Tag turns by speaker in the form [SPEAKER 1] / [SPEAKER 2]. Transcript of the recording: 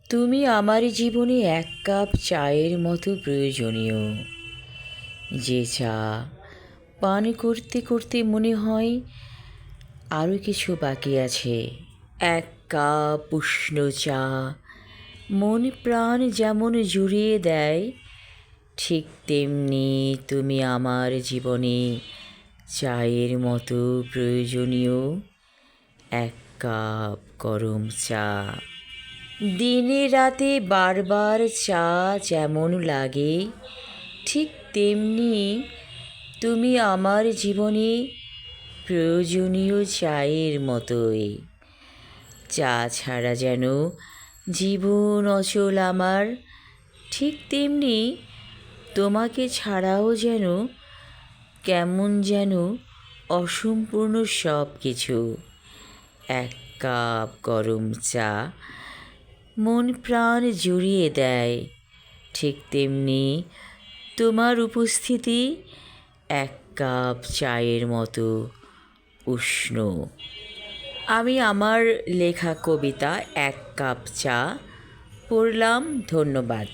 [SPEAKER 1] তুমি আমার জীবনে এক কাপ চায়ের মতো প্রয়োজনীয়, যে চা পান করতে করতে মনে হয় আরও কিছু বাকি আছে। এক কাপ উষ্ণ চা মন প্রাণ যেমন জুড়িয়ে দেয়, ঠিক তেমনি তুমি আমার জীবনে চায়ের মতো প্রয়োজনীয়। এক কাপ গরম চা। দিনে রাতে বারবার চা যেমন লাগে, ঠিক তেমনি তুমি আমার জীবনে প্রয়োজনীয় চায়ের মতোই। চা ছাড়া যেন জীবন অচল আমার, ঠিক তেমনি তোমাকে ছাড়াও যেন কেমন যেন অসম্পূর্ণ সব কিছু। এক কাপ গরম চা মন প্রাণ জুড়িয়ে দেয়, ঠিক তেমনি তোমার উপস্থিতি এক কাপ চায়ের মতো উষ্ণ। আমি আমার লেখা কবিতা এক কাপ চা পড়লাম। ধন্যবাদ।